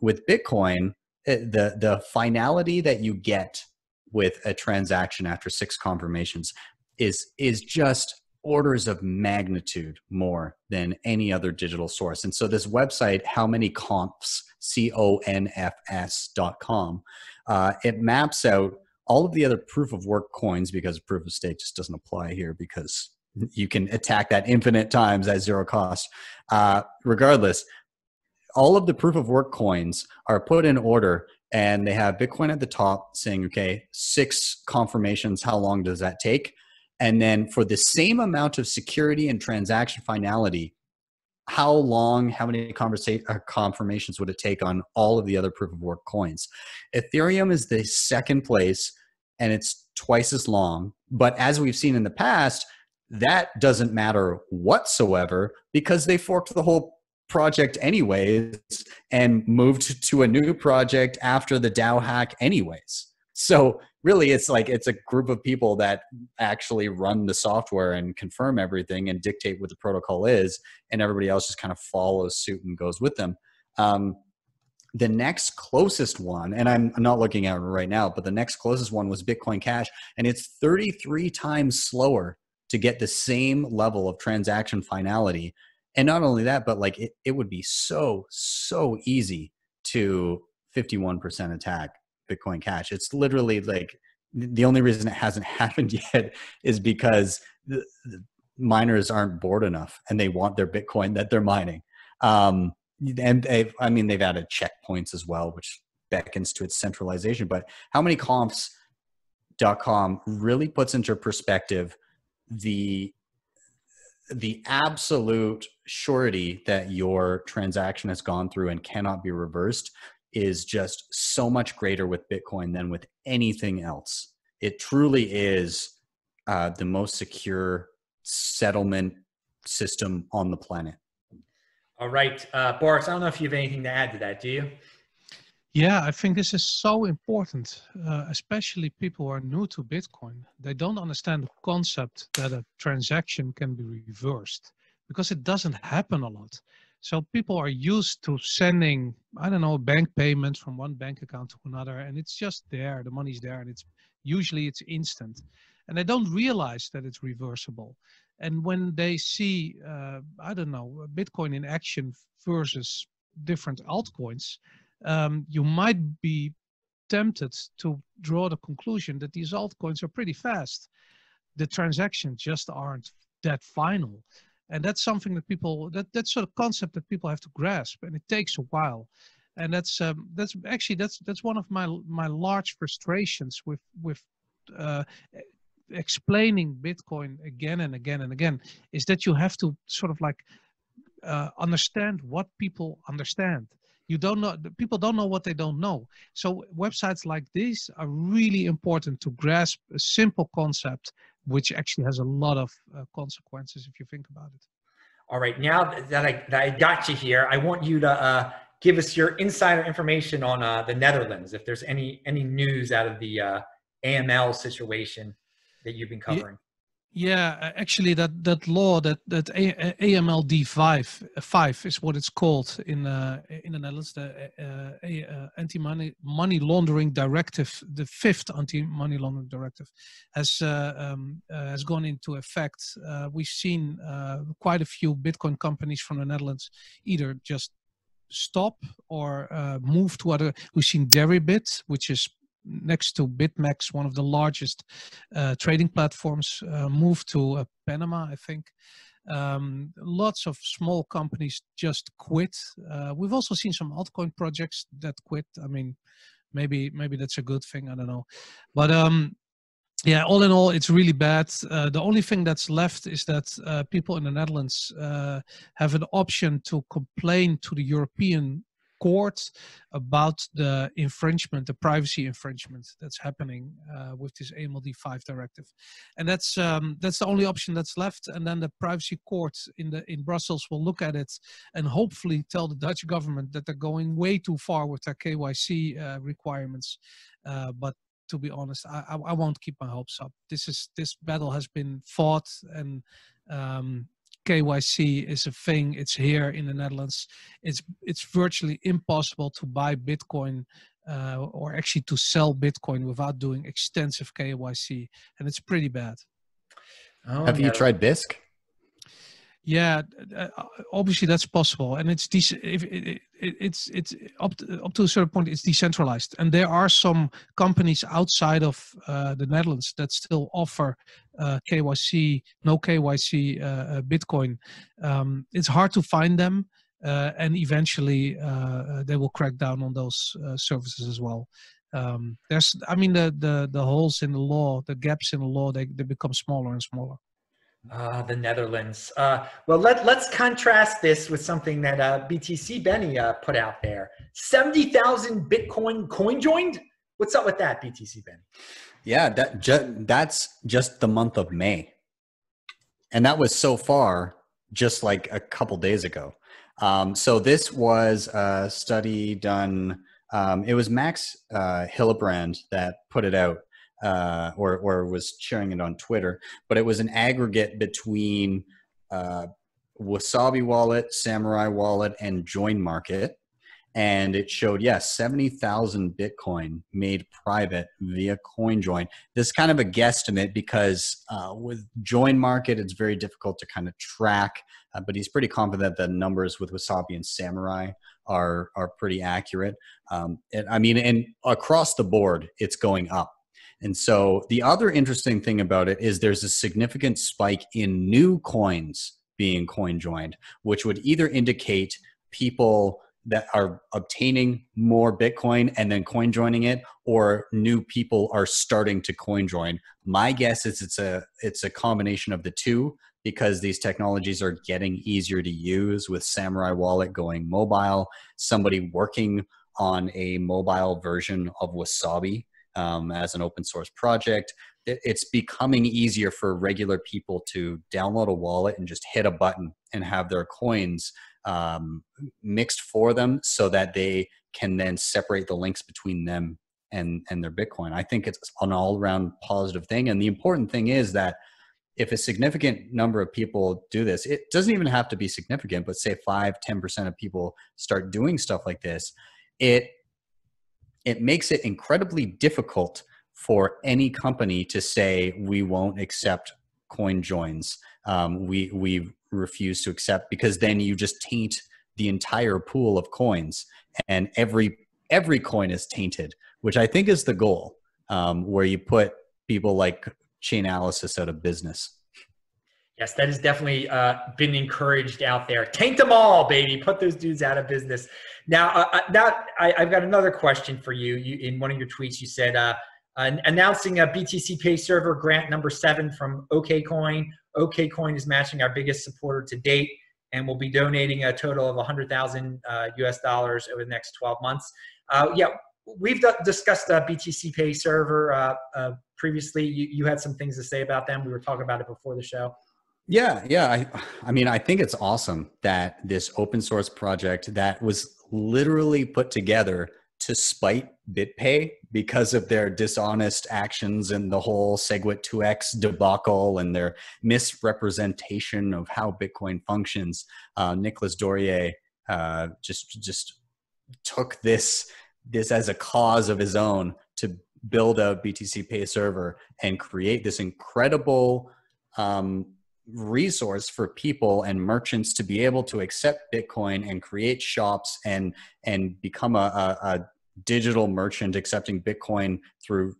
With Bitcoin, the finality that you get with a transaction after 6 confirmations is just orders of magnitude more than any other digital source. And so this website, howmanyconfs.com, it maps out all of the other proof of work coins, because proof of stake just doesn't apply here because you can attack that infinite times at zero cost. Regardless, all of the proof of work coins are put in order, and they have Bitcoin at the top saying, okay, 6 confirmations, how long does that take? And then for the same amount of security and transaction finality, how many confirmations would it take on all of the other proof of work coins? Ethereum is the second place, and it's twice as long. But as we've seen in the past, that doesn't matter whatsoever because they forked the whole project anyways and moved to a new project after the DAO hack anyways. So really it's like it's a group of people that actually run the software and confirm everything and dictate what the protocol is, and everybody else just kind of follows suit and goes with them. The next closest one, and I'm not looking at it right now, but the next closest one was Bitcoin Cash, and it's 33 times slower to get the same level of transaction finality. And not only that, but like it would be so easy to 51% attack Bitcoin Cash. It's literally like the only reason it hasn't happened yet is because the miners aren't bored enough and they want their Bitcoin that they're mining. And they've added checkpoints as well, which beckons to its centralization. But how many comps.com really puts into perspective the absolute surety that your transaction has gone through and cannot be reversed is just so much greater with Bitcoin than with anything else. It truly is the most secure settlement system on the planet. All right, Boris, I don't know if you have anything to add to that, do you? Yeah, I think this is so important, especially people who are new to Bitcoin. They don't understand the concept that a transaction can be reversed because it doesn't happen a lot. So people are used to sending, I don't know, bank payments from one bank account to another, and it's just there, the money's there, and it's instant. And they don't realize that it's reversible. And when they see, I don't know, Bitcoin in action versus different altcoins, you might be tempted to draw the conclusion that these altcoins are pretty fast. The transactions just aren't that final. And that's something that people, that's sort of concept that people have to grasp, and it takes a while. And that's one of my large frustrations with explaining Bitcoin again and again and again, is that you have to sort of like understand what people understand. You don't know, people don't know what they don't know. So websites like these are really important to grasp a simple concept, which actually has a lot of consequences if you think about it. All right, now that I got you here, I want you to give us your insider information on the Netherlands, if there's any news out of the AML situation that you've been covering. Yeah, actually, that law, that AMLD 5 is what it's called in the Netherlands, the anti-money laundering directive, the 5th anti-money laundering directive, has gone into effect. We've seen quite a few Bitcoin companies from the Netherlands either just stop or move to other. We've seen Deribit, which is next to BitMEX, one of the largest trading platforms, moved to Panama, I think. Lots of small companies just quit. We've also seen some altcoin projects that quit. I mean, maybe that's a good thing. I don't know. But yeah, all in all, it's really bad. The only thing that's left is that people in the Netherlands have an option to complain to the European court about the infringement, the privacy infringement that's happening with this AMLD 5 directive, and that's the only option that's left. And then the privacy court in Brussels will look at it and hopefully tell the Dutch government that they're going way too far with their KYC requirements. But to be honest, I won't keep my hopes up. This battle has been fought, and KYC is a thing. It's here in the Netherlands. It's virtually impossible to buy Bitcoin or actually to sell Bitcoin without doing extensive KYC, and it's pretty bad. Oh, have you tried BISC? Yeah, obviously that's possible, and it's up to a certain point. It's decentralized, and there are some companies outside of the Netherlands that still offer KYC, no KYC Bitcoin. It's hard to find them, and eventually they will crack down on those services as well. I mean, the holes in the law, the gaps in the law, they become smaller and smaller. The Netherlands. Well, let's contrast this with something that BTC Benny put out there. 70,000 Bitcoin coinjoined? What's up with that, BTC Benny? Yeah, that's just the month of May. And that was so far just like a couple days ago. So this was a study done. It was Max Hillebrand that put it out, or was sharing it on Twitter. But it was an aggregate between Wasabi Wallet, Samurai Wallet, and Join Market. And it showed, yes, 70,000 Bitcoin made private via CoinJoin. This is kind of a guesstimate because with Join Market, it's very difficult to kind of track, but he's pretty confident that the numbers with Wasabi and Samurai are pretty accurate. And across the board, it's going up. And so the other interesting thing about it is there's a significant spike in new coins being CoinJoined, which would either indicate people that are obtaining more Bitcoin and then coin joining it, or new people are starting to coin join. My guess is it's a combination of the two, because these technologies are getting easier to use, with Samurai Wallet going mobile, somebody working on a mobile version of Wasabi as an open source project. It's becoming easier for regular people to download a wallet and just hit a button and have their coins mixed for them, so that they can then separate the links between them and their Bitcoin. I think it's an all-around positive thing. And the important thing is that if a significant number of people do this, it doesn't even have to be significant, but say 5-10% of people start doing stuff like this, it makes it incredibly difficult for any company to say, we won't accept coin joins. We refuse to accept, because then you just taint the entire pool of coins, and every coin is tainted, which I think is the goal, where you put people like Chainalysis out of business. Yes, that has definitely been encouraged out there. Taint them all, baby. Put those dudes out of business. Now, I've got another question for you. In one of your tweets, you said, announcing a BTC Pay server grant number 7 from OKCoin. OKCoin is matching our biggest supporter to date, and will be donating a total of $100,000 US dollars over the next 12 months. Yeah, we've discussed BTC Pay server previously. You had some things to say about them. We were talking about it before the show. Yeah. I mean, I think it's awesome that this open source project that was literally put together to spite BitPay because of their dishonest actions and the whole SegWit2x debacle and their misrepresentation of how Bitcoin functions. Nicolas Dorier just took this as a cause of his own to build a BTC Pay server and create this incredible resource for people and merchants to be able to accept Bitcoin and create shops and become a digital merchant accepting Bitcoin through,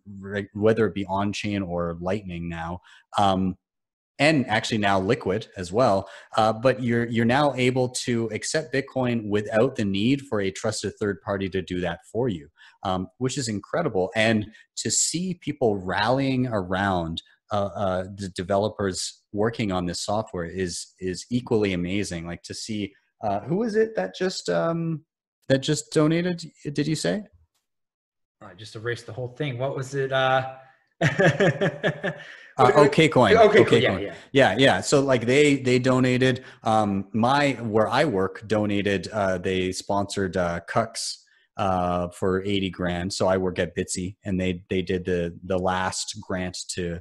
whether it be on-chain or Lightning now, and actually now Liquid as well. But you're now able to accept Bitcoin without the need for a trusted third party to do that for you, which is incredible. And to see people rallying around the developers working on this software is equally amazing. Like, to see who is it that just donated? Did you say? I just erased the whole thing. What was it? OKCoin. Okay, Yeah. So like they donated. Where I work donated. They sponsored Cux for 80 grand. So I work at Bitsy, and they did the last grant to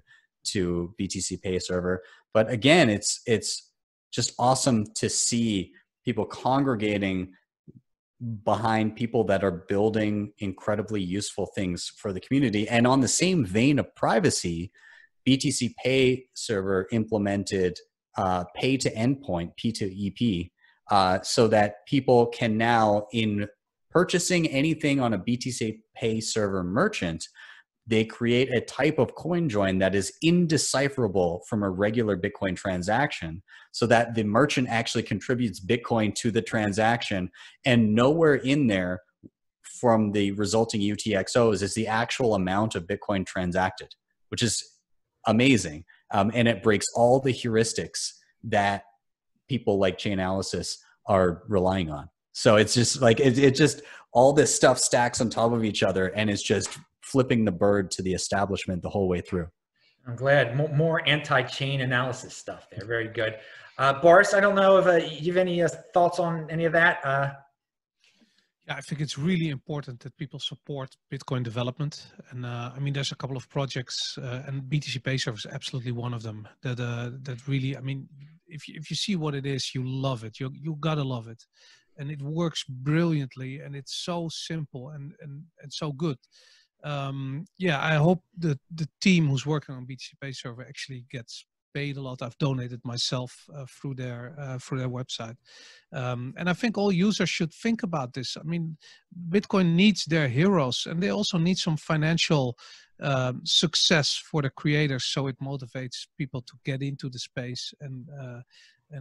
BTC Pay server. But again, it's just awesome to see people congregating behind people that are building incredibly useful things for the community. And on the same vein of privacy, BTC Pay server implemented pay to endpoint, P2EP, so that people can now, in purchasing anything on a BTC Pay server merchant, they create a type of coin join that is indecipherable from a regular Bitcoin transaction, so that the merchant actually contributes Bitcoin to the transaction, and nowhere in there from the resulting UTXOs is the actual amount of Bitcoin transacted, which is amazing. And it breaks all the heuristics that people like Chainalysis are relying on. So it's just like, it just, all this stuff stacks on top of each other, and it's just flipping the bird to the establishment the whole way through. I'm glad. More anti-chain analysis stuff there. Very good. Boris, I don't know if you have any thoughts on any of that. Yeah, I think it's really important that people support Bitcoin development. And I mean, there's a couple of projects, and BTC Pay Service is absolutely one of them. That really, I mean, if you see what it is, you love it. You gotta love it, and it works brilliantly, and it's so simple and so good. Yeah, I hope that the team who's working on BTC Pay Server actually gets paid a lot. I've donated myself through their website, and I think all users should think about this. I mean, Bitcoin needs their heroes, and they also need some financial success for the creators, so it motivates people to get into the space and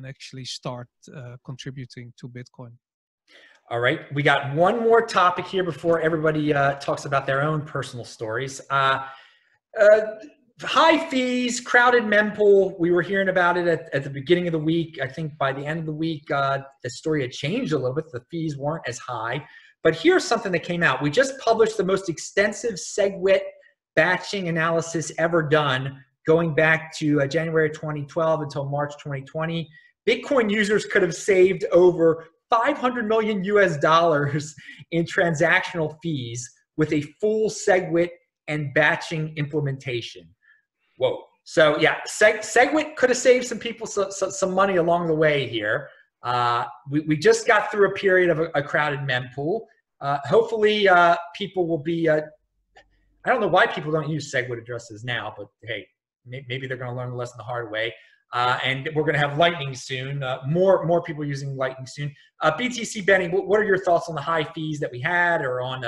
actually start contributing to Bitcoin. All right, we got one more topic here before everybody talks about their own personal stories. High fees, crowded mempool. We were hearing about it at the beginning of the week. I think by the end of the week, the story had changed a little bit. The fees weren't as high. But here's something that came out. We just published the most extensive SegWit batching analysis ever done, going back to January 2012 until March 2020. Bitcoin users could have saved over $500 million US in transactional fees with a full SegWit and batching implementation. Whoa. So yeah, SegWit could have saved some people some money along the way here. We just got through a period of a crowded mempool. Hopefully people will be, I don't know why people don't use SegWit addresses now, but hey, maybe they're going to learn the lesson the hard way. And we're going to have Lightning soon. More people using Lightning soon. BTC Benny, what are your thoughts on the high fees that we had, or on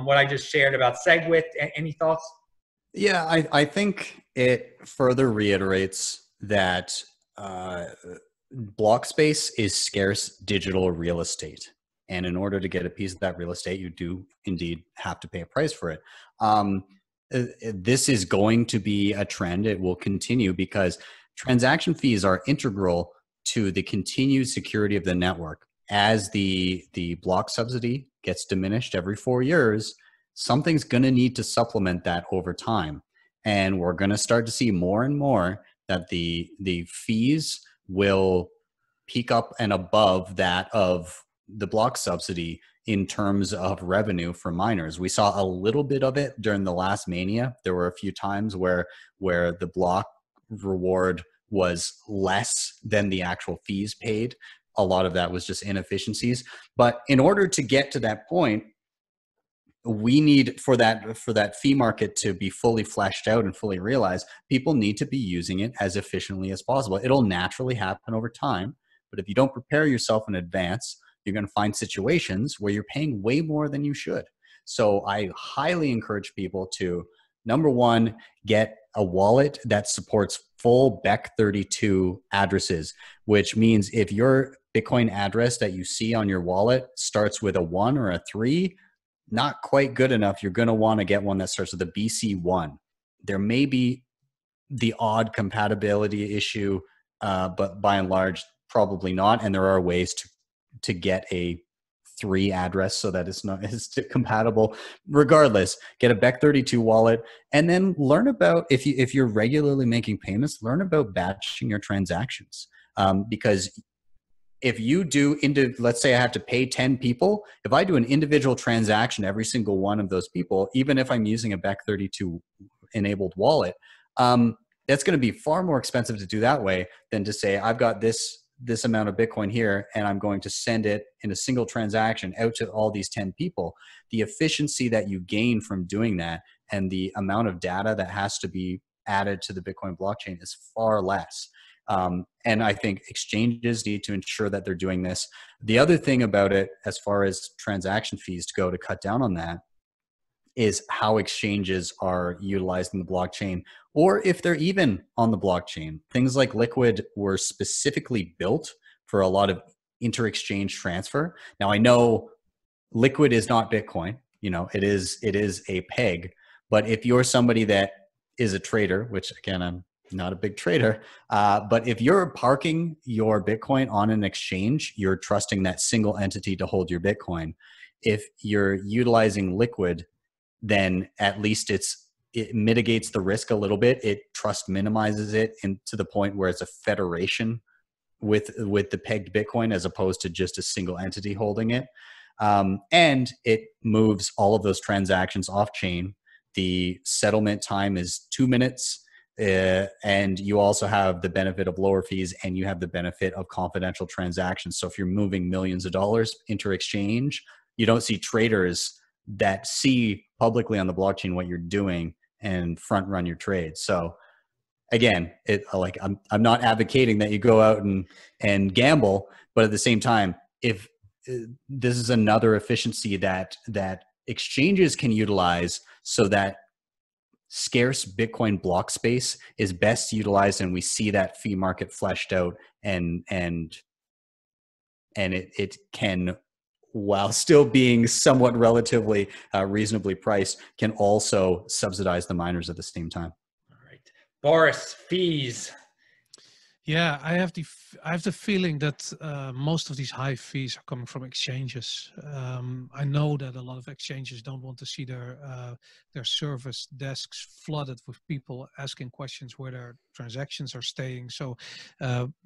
what I just shared about SegWit? Any thoughts? Yeah, I think it further reiterates that block space is scarce digital real estate. And in order to get a piece of that real estate, you do indeed have to pay a price for it. This is going to be a trend. It will continue because transaction fees are integral to the continued security of the network. As the block subsidy gets diminished every 4 years, something's going to need to supplement that over time. And we're going to start to see more and more that the fees will peak up and above that of the block subsidy in terms of revenue for miners. We saw a little bit of it during the last mania. There were a few times where the block reward was less than the actual fees paid. A lot of that was just inefficiencies. But in order to get to that point, we need for that fee market to be fully fleshed out and fully realized, people need to be using it as efficiently as possible. It'll naturally happen over time, but if you don't prepare yourself in advance, you're going to find situations where you're paying way more than you should. So I highly encourage people to, number one, get a wallet that supports full BEC32 addresses, which means if your Bitcoin address that you see on your wallet starts with a 1 or a 3, not quite good enough. You're going to want to get one that starts with a BC1. There may be the odd compatibility issue, but by and large, probably not. And there are ways to get a 3 address so that it's compatible. Regardless, get a BEC32 wallet, and then learn about, if you're regularly making payments, learn about batching your transactions. Because if you do let's say I have to pay 10 people, if I do an individual transaction every single one of those people, even if I'm using a BEC32 enabled wallet, that's going to be far more expensive to do that way than to say I've got this amount of Bitcoin here and I'm going to send it in a single transaction out to all these 10 people. The efficiency that you gain from doing that and the amount of data that has to be added to the Bitcoin blockchain is far less. And I think exchanges need to ensure that they're doing this. The other thing about it, as far as transaction fees to cut down on that, is how exchanges are utilizing the blockchain, or if they're even on the blockchain. Things like Liquid were specifically built for a lot of inter-exchange transfer. Now, I know Liquid is not Bitcoin, it is a peg, but if you're somebody that is a trader, which again, I'm not a big trader, but if you're parking your Bitcoin on an exchange, you're trusting that single entity to hold your Bitcoin. If you're utilizing Liquid, then at least it's it mitigates the risk a little bit. It trust minimizes it to the point where it's a federation with the pegged Bitcoin as opposed to just a single entity holding it. And it moves all of those transactions off chain. The settlement time is 2 minutes. And you also have the benefit of lower fees, and you have the benefit of confidential transactions. So if you're moving millions of dollars inter-exchange, you don't see traders that see publicly on the blockchain what you're doing and front run your trades. So again, I'm not advocating that you go out and gamble, but at the same time, if this is another efficiency that exchanges can utilize so that scarce Bitcoin block space is best utilized, and we see that fee market fleshed out, and it can, while still being somewhat relatively reasonably priced, can also subsidize the miners at the same time. All right, Boris, fees. Yeah, I have the feeling that most of these high fees are coming from exchanges. I know that a lot of exchanges don't want to see their service desks flooded with people asking questions where their transactions are staying. So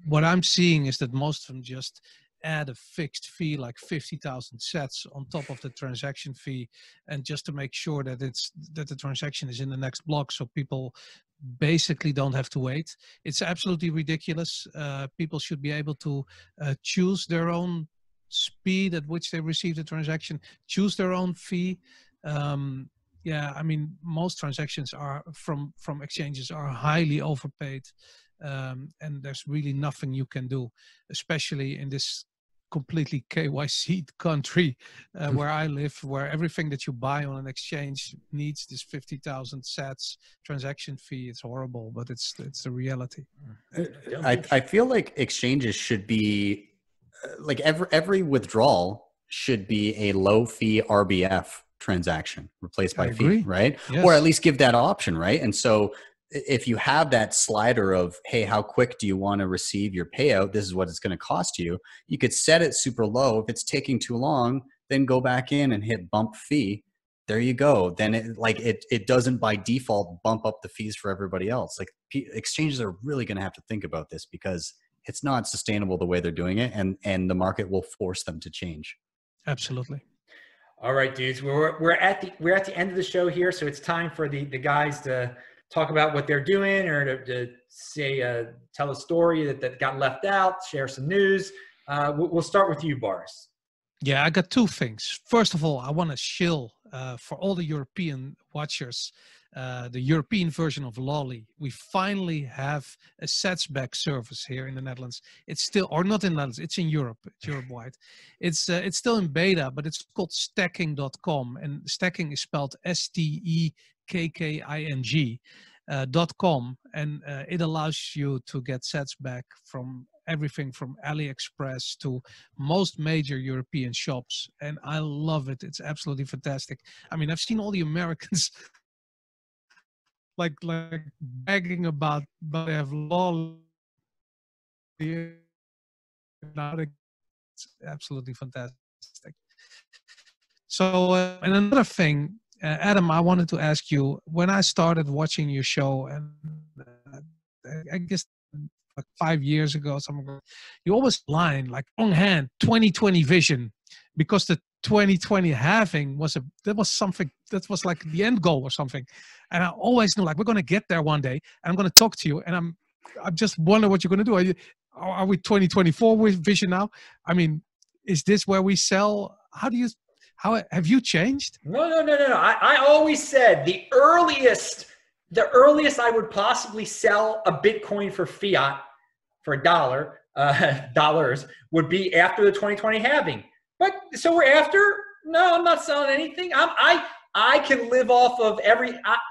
what I'm seeing is that most of them just add a fixed fee like 50,000 sats on top of the transaction fee, and just to make sure that the transaction is in the next block, so people basically don't have to wait. It's absolutely ridiculous. People should be able to choose their own speed at which they receive the transaction, choose their own fee. Yeah, I mean, most transactions are from exchanges are highly overpaid, and there's really nothing you can do, especially in this completely KYC'd country where I live, where everything that you buy on an exchange needs this 50,000 sats transaction fee. It's horrible, but it's the reality. I feel like exchanges should be like every withdrawal should be a low fee RBF transaction replaced by fee, right? Yes. Or at least give that option, right? And so if you have that slider of, hey, how quick do you want to receive your payout? This is what it's going to cost you. You could set it super low. If it's taking too long, then go back in and hit bump fee. There you go. Then it doesn't by default bump up the fees for everybody else. Like exchanges are really going to have to think about this, because it's not sustainable the way they're doing it, and the market will force them to change. Absolutely. All right, dudes, we're at the end of the show here, so it's time for the guys to talk about what they're doing, or to say, tell a story that got left out, share some news. We'll start with you, Boris. Yeah, I got two things. First of all, I want to shill for all the European watchers, the European version of Lolly. We finally have a satsback service here in the Netherlands. It's still, or not in the Netherlands, it's in Europe, it's Europe-wide. It's still in beta, but it's called stacking.com, and stacking is spelled STEKKING. .com, and it allows you to get sats back from everything from AliExpress to most major European shops, and I love it. It's absolutely fantastic. I mean, I've seen all the Americans like bragging about, but they have law. It's absolutely fantastic. So, and another thing, Adam, I wanted to ask you, when I started watching your show, and I guess like 5 years ago, you always line like on hand 2020 vision, because the 2020 halving was something that was like the end goal or something. And I always knew, like, we're going to get there one day, and I'm going to talk to you, and I just wonder what you're going to do. Are we 2024 with vision now? I mean, is this where we sell? How have you changed? No. I always said the earliest I would possibly sell a Bitcoin for fiat for dollars would be after the 2020 halving. But so we're after? No, I'm not selling anything. I can live off of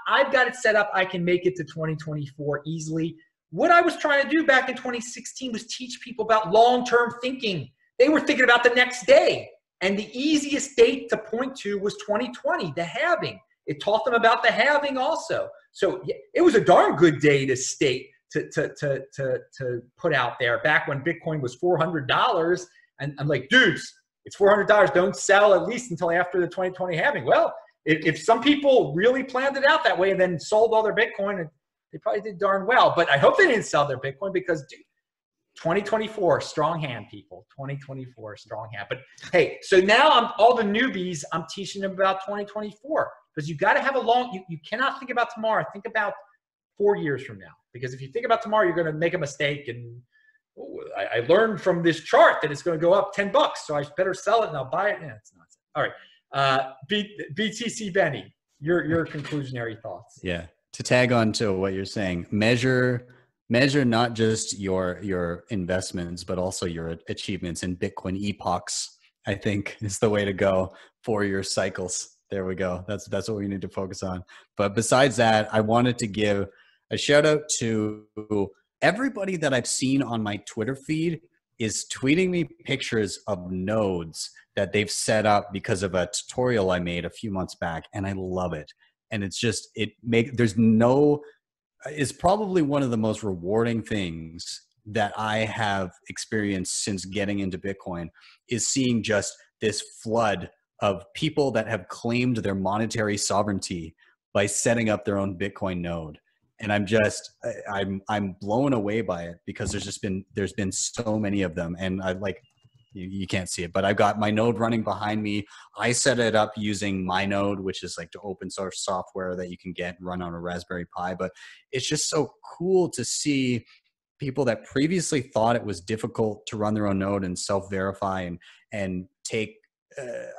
I've got it set up. I can make it to 2024 easily. What I was trying to do back in 2016 was teach people about long-term thinking. They were thinking about the next day. And the easiest date to point to was 2020, the halving. It taught them about the halving also. So it was a darn good day to state, to put out there back when Bitcoin was $400. And I'm like, dudes, it's $400. Don't sell at least until after the 2020 halving. Well, if some people really planned it out that way and then sold all their Bitcoin, they probably did darn well. But I hope they didn't sell their Bitcoin because, dude, 2024, strong hand, people. 2024, strong hand. But hey, so now all the newbies, I'm teaching them about 2024 because you got to have you cannot think about tomorrow. Think about 4 years from now, because if you think about tomorrow, you're going to make a mistake. And I learned from this chart that it's going to go up $10, so I better sell it and I'll buy it. Yeah, it's nonsense. All right, BTC Benny, your conclusionary thoughts. Yeah, to tag on to what you're saying, measure not just your investments, but also your achievements in Bitcoin epochs, I think is the way to go for your cycles. There we go. That's what we need to focus on. But besides that, I wanted to give a shout out to everybody that I've seen on my Twitter feed is tweeting me pictures of nodes that they've set up because of a tutorial I made a few months back. And I love it. And it's just, it's probably one of the most rewarding things that I have experienced since getting into Bitcoin is seeing just this flood of people that have claimed their monetary sovereignty by setting up their own Bitcoin node. And I'm blown away by it because there's been so many of them. And I you can't see it, but I've got my node running behind me. I set it up using my node, which is like the open source software that you can get run on a Raspberry Pi. But it's just so cool to see people that previously thought it was difficult to run their own node and self-verify and take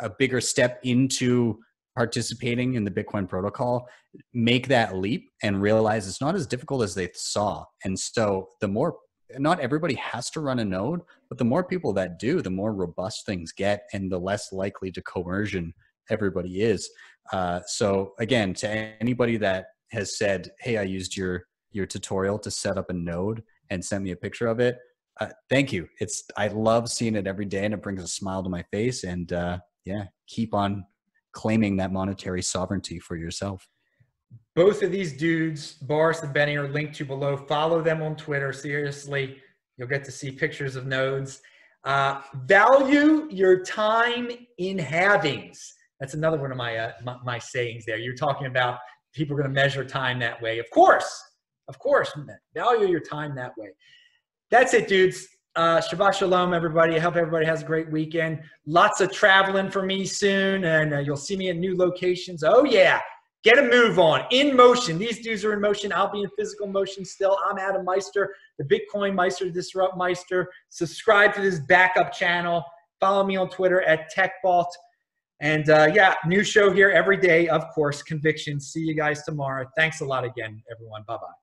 a bigger step into participating in the Bitcoin protocol, make that leap and realize it's not as difficult as they saw. And so not everybody has to run a node, but the more people that do, the more robust things get and the less likely to coercion everybody is. So again, to anybody that has said, hey, I used your tutorial to set up a node and sent me a picture of it, thank you. I love seeing it every day and it brings a smile to my face. And yeah, keep on claiming that monetary sovereignty for yourself. Both of these dudes, Boris and Benny, are linked to below. Follow them on Twitter. Seriously, you'll get to see pictures of nodes. Value your time in halvings. That's another one of my sayings there. You're talking about people are going to measure time that way. Of course, value your time that way. That's it, dudes. Shabbat shalom, everybody. I hope everybody has a great weekend. Lots of traveling for me soon, and you'll see me in new locations. Oh, yeah. Get a move on. In motion. These dudes are in motion. I'll be in physical motion still. I'm Adam Meister, the Bitcoin Meister, Disrupt Meister. Subscribe to this backup channel. Follow me on Twitter at TechVault. And yeah, new show here every day, of course, Conviction. See you guys tomorrow. Thanks a lot again, everyone. Bye-bye.